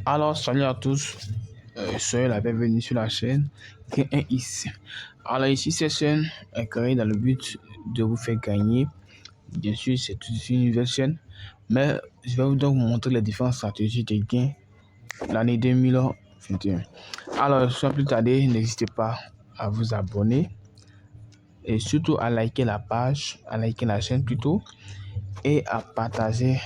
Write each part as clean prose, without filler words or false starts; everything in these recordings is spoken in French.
Alors, salut à tous, soyez la bienvenue sur la chaîne Gain1x. Alors ici, cette chaîne est créée dans le but de vous faire gagner. Bien sûr, c'est une nouvelle chaîne, mais je vais donc vous montrer les différentes stratégies de gain l'année 2021. Alors, sans plus tarder, n'hésitez pas à vous abonner et surtout à liker la page, à liker la chaîne plutôt et à partager.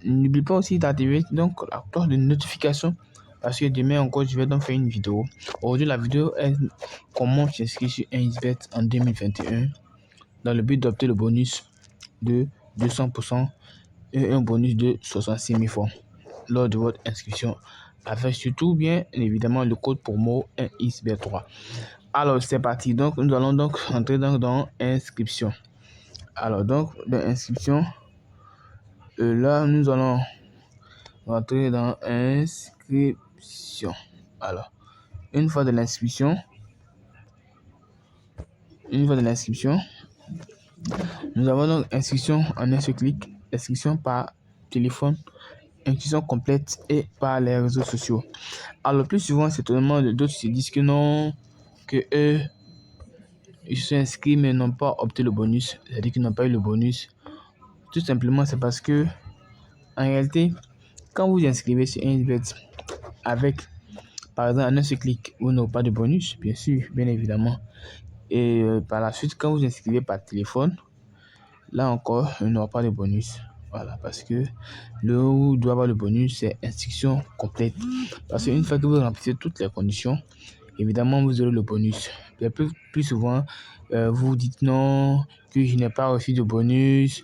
N'oublie pas aussi d'activer donc la cloche de notification parce que demain encore je vais donc faire une vidéo. Aujourd'hui la vidéo est comment s'inscrire sur 1xBet en 2021 dans le but d'obtenir le bonus de 200% et un bonus de 66 000 francs lors de votre inscription avec surtout bien évidemment le code promo 1xBet3. Alors c'est parti, donc nous allons donc entrer dans inscription. Alors donc dans inscription, là nous allons rentrer dans inscription. Alors, une fois de l'inscription, nous avons donc inscription en un seul clic, inscription par téléphone, inscription complète et par les réseaux sociaux. Alors, le plus souvent, c'est tellement d'autres qui se disent que non, que eux, ils se sont inscrits mais n'ont pas opté le bonus, c'est-à-dire qu'ils n'ont pas eu le bonus. Tout simplement, c'est parce que, en réalité, quand vous inscrivez sur 1xBet avec par exemple, en un seul clic, vous n'aurez pas de bonus, bien sûr, bien évidemment. Et par la suite, quand vous inscrivez par téléphone, là encore, vous n'aurez pas de bonus. Voilà, parce que le où doit avoir le bonus, c'est inscription complète. Parce qu'une fois que vous remplissez toutes les conditions, évidemment, vous aurez le bonus. Et plus souvent, vous dites non, que je n'ai pas reçu de bonus.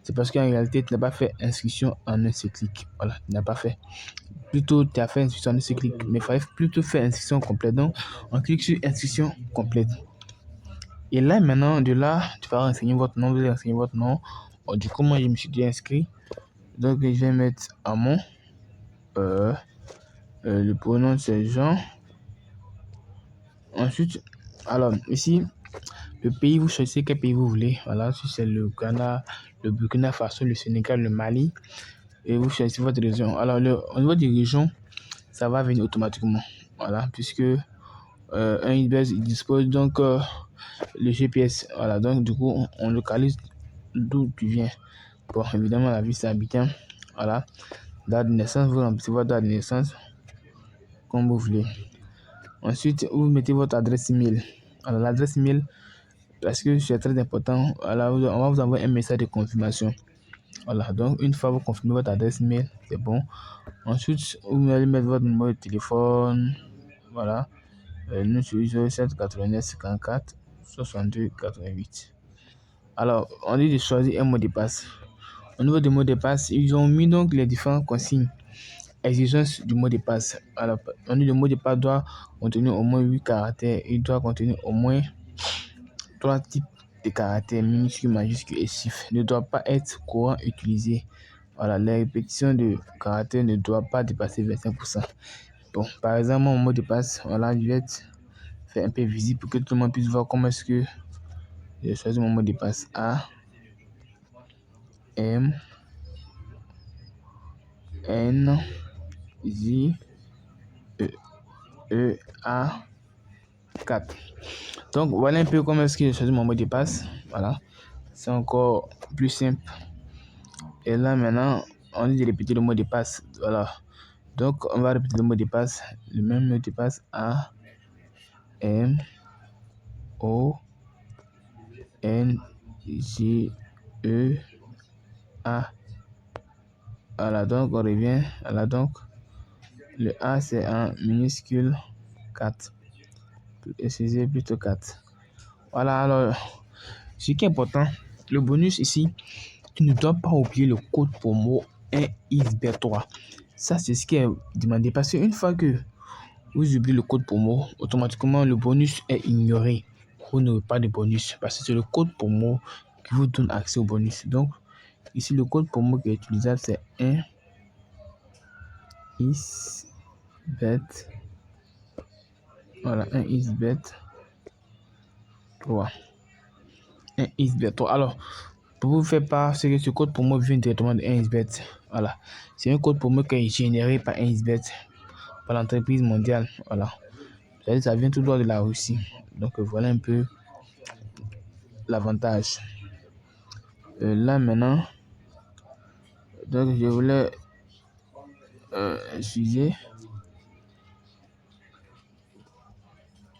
C'est parce qu'en réalité, tu n'as pas fait inscription en un seul clic. Voilà, tu n'as pas fait. Plutôt, tu as fait inscription en un seul clic, mais il fallait plutôt faire inscription complète. Donc, on clique sur inscription complète. Et là, maintenant, de là, tu vas renseigner votre nom, vous allez renseigner votre nom. Bon, du coup, moi, je me suis déjà inscrit. Donc, je vais mettre Amon. Le prénom, c'est Jean. Ensuite, alors, ici, le pays, vous choisissez quel pays vous voulez. Voilà, si c'est le Ghana, le Burkina Faso, le Sénégal, le Mali. Et vous choisissez votre région. Alors, au niveau des régions, ça va venir automatiquement. Voilà, puisque un IBS il dispose donc le GPS. Voilà, donc du coup, on localise d'où tu viens. Bon, évidemment, la ville c'est Abidjan. Voilà, date de naissance, vous remplissez votre date de naissance comme vous voulez. Ensuite, vous mettez votre adresse email. Alors, l'adresse email, parce que c'est très important, alors, on va vous envoyer un message de confirmation. Voilà, donc une fois vous confirmez votre adresse email, c'est bon. Ensuite, vous allez mettre votre numéro de téléphone. Voilà. Nous sur 07 89 54 62 88. Alors, on dit de choisir un mot de passe. Au niveau du mot de passe, ils ont mis donc les différentes consignes, exigences du mot de passe. Alors, on dit le mot de passe doit contenir au moins 8 caractères. Il doit contenir au moins 3 types de caractères, minuscules, majuscules et chiffres. Ne doit pas être courant utilisé. Voilà, les répétitions de caractères ne doivent pas dépasser 25%. Bon, par exemple, mon mot de passe, voilà, je vais faire un peu visible pour que tout le monde puisse voir comment est-ce que je choisis mon mot de passe. A M N J A 4. Donc voilà un peu comment est-ce que je choisis mon mot de passe. Voilà, c'est encore plus simple. Et là maintenant, on dit de répéter le mot de passe. Voilà, donc on va répéter le mot de passe, le même mot de passe. A M O N J A. Voilà, donc on revient. Voilà, donc le A c'est en minuscule 4. Excusez, plutôt 4. Voilà, alors, ce qui est important, le bonus ici, tu ne dois pas oublier le code promo 1xBet3. Ça, c'est ce qui est demandé. Parce qu'une fois que vous oubliez le code promo, automatiquement, le bonus est ignoré. Vous n'aurez pas de bonus. Parce que c'est le code promo qui vous donne accès au bonus. Donc, ici, le code promo qui est utilisable, c'est 1xBet. Voilà, 1xBet3. 1xBet3. Alors, Pour vous faire part, c'est que ce code promo vient directement de 1xBet. Voilà. C'est un code promo qui est généré par 1xBet, par l'entreprise mondiale. Voilà. C'est-à-dire, ça vient tout droit de la Russie. Donc voilà un peu l'avantage. Là maintenant, donc je voulais utiliser.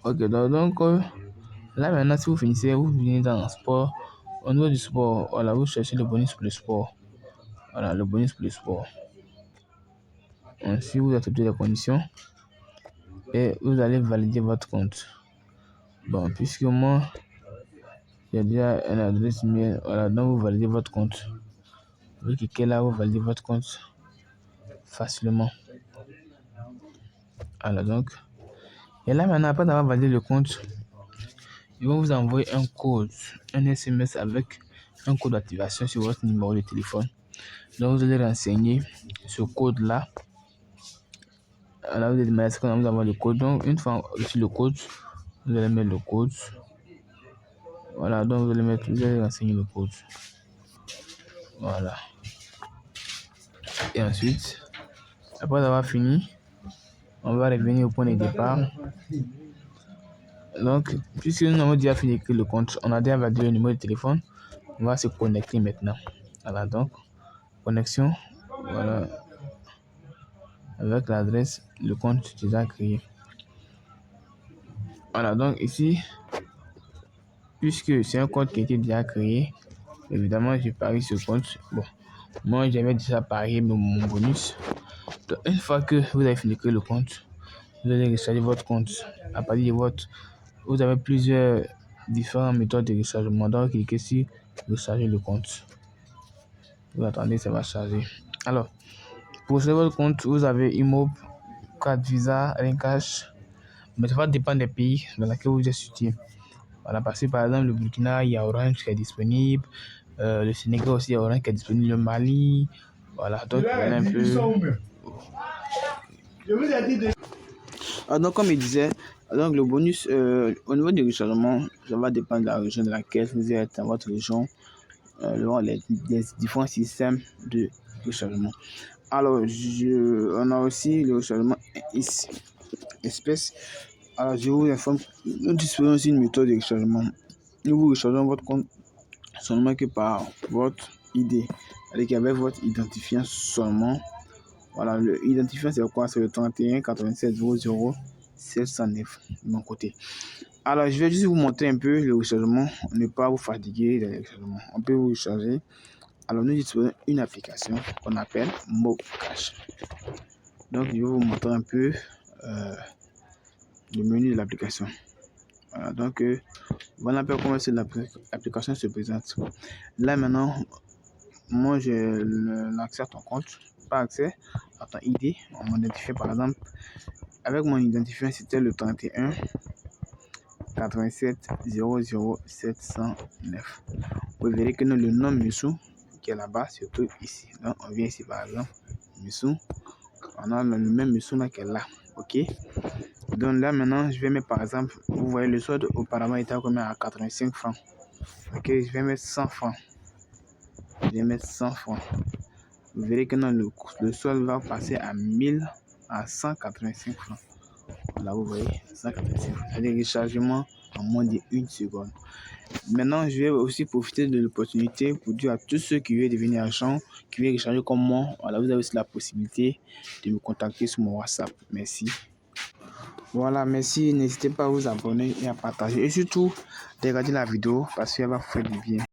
Ok, donc là maintenant, si vous finissez, vous venez dans le sport. Au niveau du sport, voilà, vous cherchez le bonus pour le sport. Voilà, le bonus pour le sport. Ensuite, vous acceptez les conditions et vous allez valider votre compte. Bon, puisque moi, j'ai déjà une adresse email, voilà, donc vous validez votre compte. Vous cliquez là, vous validez votre compte facilement. Voilà, donc. Et là, maintenant, après avoir validé le compte, ils vont vous envoyer un code, un SMS avec un code d'activation sur votre numéro de téléphone. Donc, vous allez renseigner ce code-là. Alors, vous allez demander ce qu'on vous envoie le code. Donc, une fois reçu le code, vous allez mettre le code. Voilà, donc vous allez renseigner le code. Voilà. Et ensuite, après avoir fini, on va revenir au point de départ. Donc, puisque nous avons déjà fini d'écrire le compte, on a déjà validé le numéro de téléphone, on va se connecter maintenant. Voilà, donc, connexion, voilà, avec l'adresse, le compte déjà créé. Voilà, donc ici, puisque c'est un compte qui a été déjà créé, évidemment, j'ai parié ce compte. Bon, moi, j'avais déjà parié mon bonus. Donc, une fois que vous avez fini d'écrire le compte, vous allez recharger votre compte. À partir de votre, vous avez plusieurs différentes méthodes de rechargement. Donc, cliquez sur recharger le compte. Vous attendez, ça va charger. Alors, pour recharger votre compte, vous avez Imob, carte Visa, Cash. Mais ça va dépendre des pays dans lesquels vous êtes situé. Voilà, parce que par exemple, le Burkina, il y a Orange qui est disponible. Le Sénégal aussi, il y a Orange qui est disponible. Le Mali. Voilà, donc voilà un peu. Donc, comme il disait, donc le bonus, au niveau du rechargement, ça va dépendre de la région de laquelle vous êtes, dans votre région, les différents systèmes de rechargement. Alors, on a aussi le rechargement espèce. Alors, je vous informe, nous disposons aussi d'une méthode de rechargement. Nous vous rechargeons votre compte seulement que par votre ID, avec votre identifiant seulement. Voilà, le identifiant c'est quoi? C'est le 31 87 00 709 de mon côté. Alors, je vais juste vous montrer un peu le rechargement, ne pas vous fatiguer dans le rechargement. On peut vous recharger. Alors, nous utilisons une application qu'on appelle Mocash. Donc, je vais vous montrer un peu le menu de l'application. Voilà, donc, voilà un peu comment l'application se présente. Là, maintenant, moi, j'ai l'accès à ton compte, pas accès à ton ID. On m'identifie par exemple, avec mon identifiant, c'était le 31 87 00 709. Vous verrez que le nom Missou qui est là-bas, surtout ici. Donc, on vient ici par exemple, Missou. On a le même Missou là qui est là. Ok. Donc là maintenant, je vais mettre par exemple, vous voyez le solde auparavant était à 85 francs. Ok, je vais mettre 100 francs. Je vais mettre 100 francs. Vous verrez que le solde va passer à 185 francs. Là, vous voyez, 185 francs. C'est-à-dire rechargement en moins d'1 seconde. Maintenant, je vais aussi profiter de l'opportunité pour dire à tous ceux qui veulent devenir agents, qui veulent recharger comme moi, voilà, vous avez aussi la possibilité de me contacter sur mon WhatsApp. Merci. Voilà, merci. N'hésitez pas à vous abonner et à partager. Et surtout, de regarder la vidéo parce qu'elle va vous faire du bien.